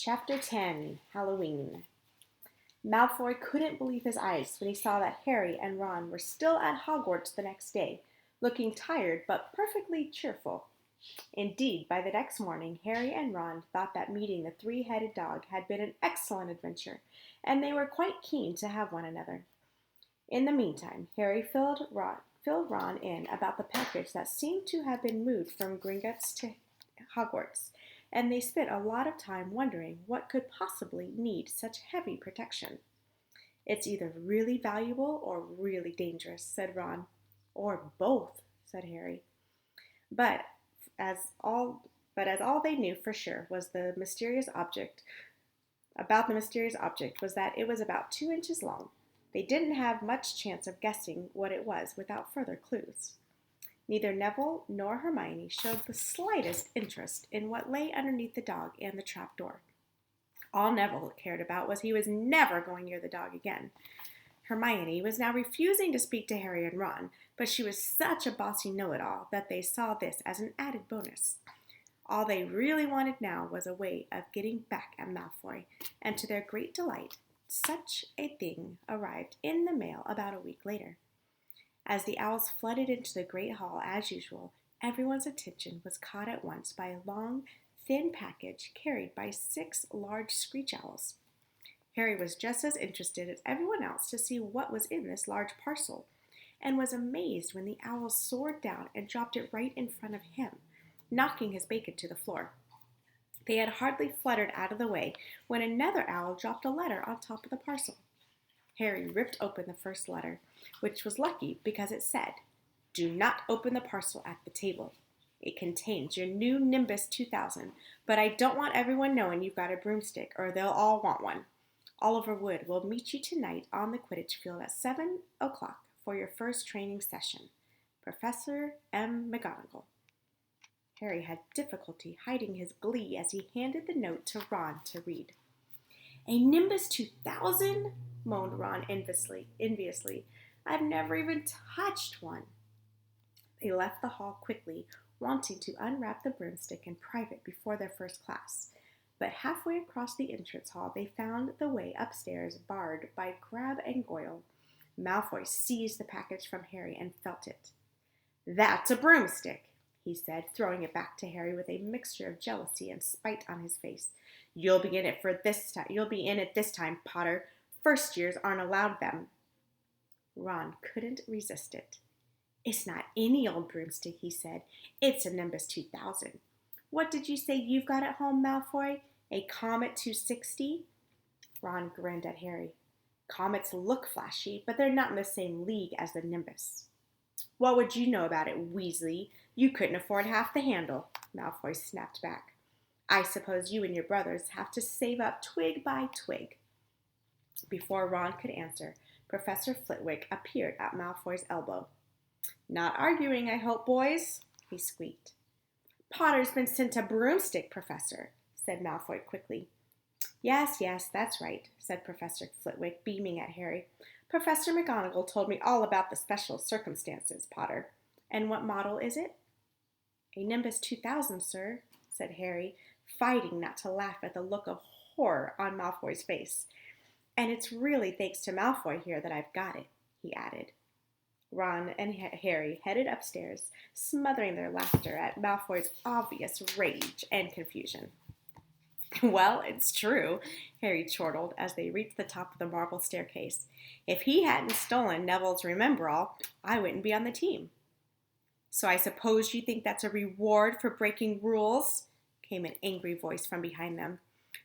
Chapter 10, Halloween. Malfoy couldn't believe his eyes when he saw that Harry and Ron were still at Hogwarts the next day, looking tired but perfectly cheerful. Indeed, by the next morning, Harry and Ron thought that meeting the three-headed dog had been an excellent adventure, and they were quite keen to have one another. In the meantime, Harry filled Ron in about the package that seemed to have been moved from Gringotts to Hogwarts, and they spent a lot of time wondering what could possibly need such heavy protection. "It's either really valuable or really dangerous," said Ron. "Or both," said Harry. But as all they knew for sure was the mysterious object was that it was about 2 inches long. They didn't have much chance of guessing what it was without further clues. Neither Neville nor Hermione showed the slightest interest in what lay underneath the dog and the trapdoor. All Neville cared about was he was never going near the dog again. Hermione was now refusing to speak to Harry and Ron, but she was such a bossy know-it-all that they saw this as an added bonus. All they really wanted now was a way of getting back at Malfoy, and to their great delight, such a thing arrived in the mail about a week later. As the owls flooded into the great hall as usual, everyone's attention was caught at once by a long, thin package carried by 6 large screech owls. Harry was just as interested as everyone else to see what was in this large parcel, and was amazed when the owls soared down and dropped it right in front of him, knocking his bacon to the floor. They had hardly fluttered out of the way when another owl dropped a letter on top of the parcel. Harry ripped open the first letter, which was lucky because it said, "Do not open the parcel at the table. It contains your new Nimbus 2000, but I don't want everyone knowing you've got a broomstick or they'll all want one. Oliver Wood will meet you tonight on the Quidditch field at 7 o'clock for your first training session. Professor M. McGonagall." Harry had difficulty hiding his glee as he handed the note to Ron to read. "A Nimbus 2000? Moaned Ron enviously. "I've never even touched one." They left the hall quickly, wanting to unwrap the broomstick in private before their first class. But halfway across the entrance hall, they found the way upstairs barred by Crabbe and Goyle. Malfoy seized the package from Harry and felt it. "That's a broomstick," he said, throwing it back to Harry with a mixture of jealousy and spite on his face. You'll be in it this time, Potter. First years aren't allowed them." Ron couldn't resist it. "It's not any old broomstick," he said. "It's a Nimbus 2000. What did you say you've got at home, Malfoy? A Comet 260? Ron grinned at Harry. "Comets look flashy, but they're not in the same league as the Nimbus." "What would you know about it, Weasley? You couldn't afford half the handle," Malfoy snapped back. "I suppose you and your brothers have to save up twig by twig." Before Ron could answer, Professor Flitwick appeared at Malfoy's elbow. "Not arguing, I hope, boys," he squeaked. "Potter's been sent a broomstick, Professor," said Malfoy quickly. Yes, that's right," said Professor Flitwick, beaming at Harry. "Professor McGonagall told me all about the special circumstances, Potter. And what model is it?" "A Nimbus 2000, sir," said Harry, fighting not to laugh at the look of horror on Malfoy's face. "And it's really thanks to Malfoy here that I've got it," he added. Ron and Harry headed upstairs, smothering their laughter at Malfoy's obvious rage and confusion. "Well, it's true," Harry chortled as they reached the top of the marble staircase. "If he hadn't stolen Neville's Remembrall, I wouldn't be on the team." "So I suppose you think that's a reward for breaking rules?" came an angry voice from behind them.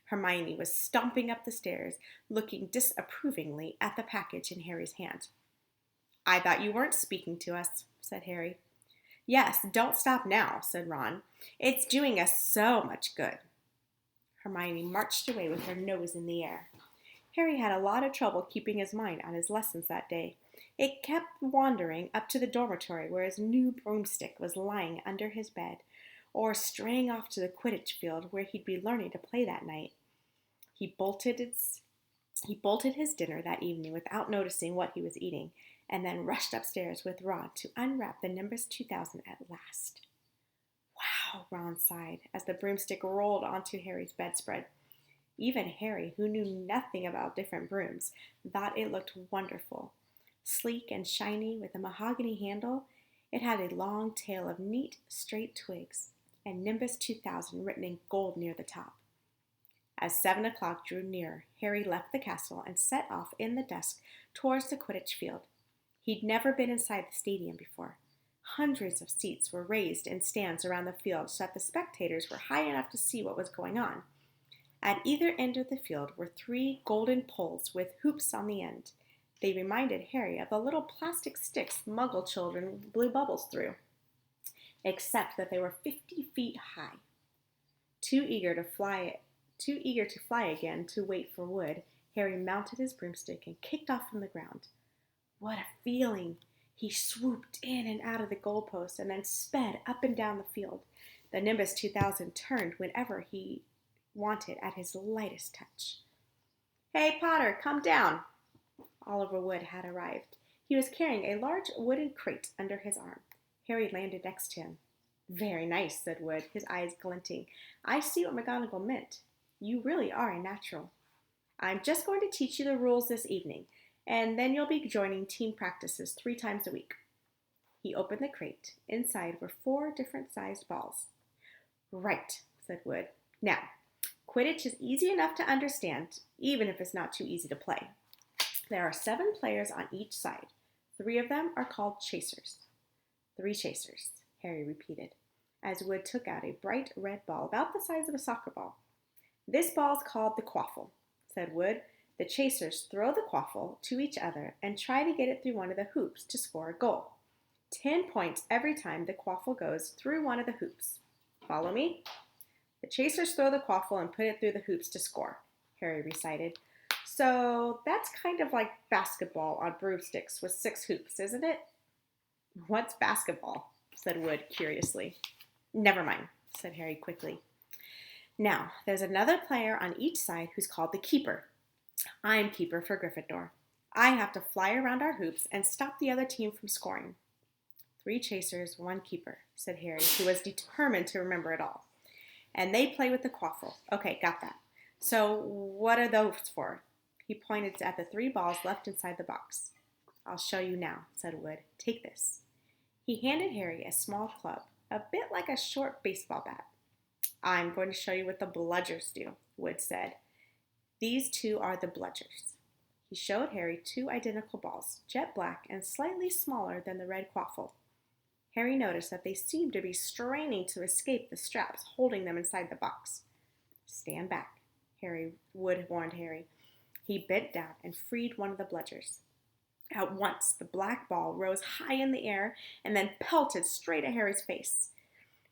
Hermione was stomping up the stairs, looking disapprovingly at the package in Harry's hand. "I thought you weren't speaking to us," said Harry. "Yes, don't stop now," said Ron. "It's doing us so much good." Hermione marched away with her nose in the air. Harry had a lot of trouble keeping his mind on his lessons that day. It kept wandering up to the dormitory where his new broomstick was lying under his bed, or straying off to the Quidditch field where he'd be learning to play that night. He bolted his dinner that evening without noticing what he was eating, and then rushed upstairs with Ron to unwrap the Nimbus 2000 at last. "Wow," Ron sighed as the broomstick rolled onto Harry's bedspread. Even Harry, who knew nothing about different brooms, thought it looked wonderful. Sleek and shiny with a mahogany handle, it had a long tail of neat, straight twigs, and Nimbus 2000 written in gold near the top. As 7 o'clock drew nearer, Harry left the castle and set off in the dusk towards the Quidditch field. He'd never been inside the stadium before. Hundreds of seats were raised in stands around the field so that the spectators were high enough to see what was going on. At either end of the field were 3 golden poles with hoops on the end. They reminded Harry of the little plastic sticks Muggle children blew bubbles through, except that they were 50 feet high. Too eager to fly again to wait for Wood, Harry mounted his broomstick and kicked off from the ground. What a feeling! He swooped in and out of the goalpost and then sped up and down the field. The Nimbus 2000 turned whenever he wanted at his lightest touch. "Hey, Potter, come down!" Oliver Wood had arrived. He was carrying a large wooden crate under his arm. Harry landed next to him. "Very nice," said Wood, his eyes glinting. "I see what McGonagall meant. You really are a natural. I'm just going to teach you the rules this evening, and then you'll be joining team practices 3 times a week." He opened the crate. Inside were 4 different sized balls. "Right," said Wood. "Now, Quidditch is easy enough to understand, even if it's not too easy to play. There are 7 players on each side. 3 of them are called chasers." "3 chasers," Harry repeated, as Wood took out a bright red ball about the size of a soccer ball. "This ball's called the quaffle," said Wood. "The chasers throw the quaffle to each other and try to get it through one of the hoops to score a goal. 10 points every time the quaffle goes through one of the hoops. Follow me?" "The chasers throw the quaffle and put it through the hoops to score," Harry recited. "So that's kind of like basketball on broomsticks with 6 hoops, isn't it?" "What's basketball?" said Wood curiously. "Never mind," said Harry quickly. "Now, there's another player on each side who's called the keeper. I'm keeper for Gryffindor. I have to fly around our hoops and stop the other team from scoring." 3 chasers, 1 keeper," said Harry, who was determined to remember it all. "And they play with the quaffle. Okay, got that. So what are those for?" He pointed at the 3 balls left inside the box. "I'll show you now," said Wood. "Take this." He handed Harry a small club, a bit like a short baseball bat. "I'm going to show you what the bludgers do," Wood said. "These 2 are the bludgers." He showed Harry 2 identical balls, jet black and slightly smaller than the red quaffle. Harry noticed that they seemed to be straining to escape the straps holding them inside the box. "Stand back," Wood warned Harry. He bent down and freed one of the bludgers. At once, the black ball rose high in the air and then pelted straight at Harry's face.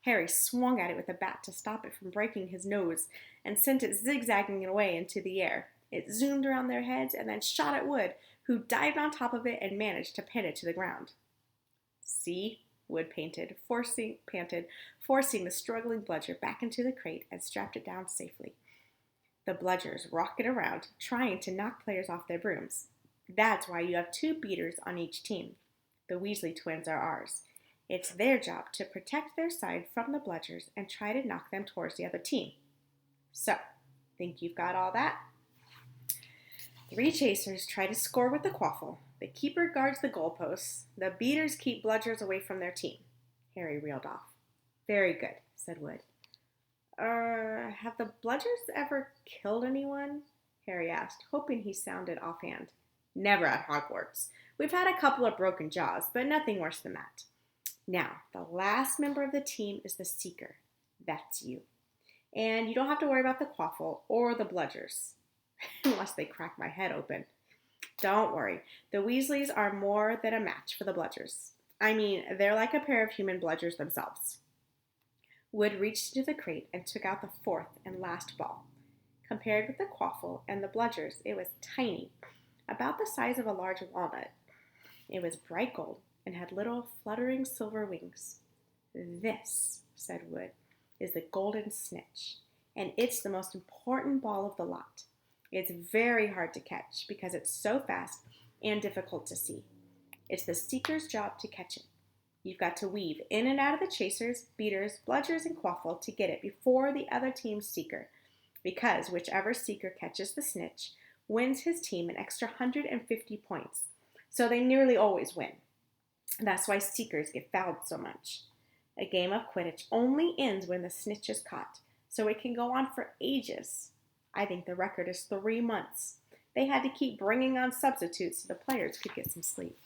Harry swung at it with a bat to stop it from breaking his nose and sent it zigzagging away into the air. It zoomed around their heads and then shot at Wood, who dived on top of it and managed to pin it to the ground. "See?" Wood panted, forcing the struggling bludger back into the crate and strapped it down safely. The bludgers rocket around, trying to knock players off their brooms. That's why you have 2 beaters on each team. The Weasley twins are ours. It's their job to protect their side from the bludgers and try to knock them towards the other team. So, think you've got all that? 3 chasers try to score with the quaffle. The keeper guards the goalposts. The beaters keep bludgers away from their team." Harry reeled off. "Very good," said Wood. Have the bludgers ever killed anyone?" Harry asked, hoping he sounded offhand. "Never at Hogwarts. We've had a couple of broken jaws, but nothing worse than that. Now, the last member of the team is the Seeker. That's you. And you don't have to worry about the quaffle or the bludgers, unless they crack my head open. Don't worry. The Weasleys are more than a match for the bludgers. I mean, they're like a pair of human bludgers themselves." Wood reached into the crate and took out the 4th and last ball. Compared with the quaffle and the bludgers, it was tiny, about the size of a large walnut. It was bright gold and had little fluttering silver wings. "This," said Wood, "is the golden snitch, and it's the most important ball of the lot. It's very hard to catch because it's so fast and difficult to see. It's the Seeker's job to catch it. You've got to weave in and out of the chasers, beaters, bludgers, and quaffle to get it before the other team's Seeker. because whichever seeker catches the snitch wins his team an extra 150 points. So they nearly always win. That's why seekers get fouled so much. A game of Quidditch only ends when the snitch is caught, so it can go on for ages. I think the record is 3 months. They had to keep bringing on substitutes so the players could get some sleep.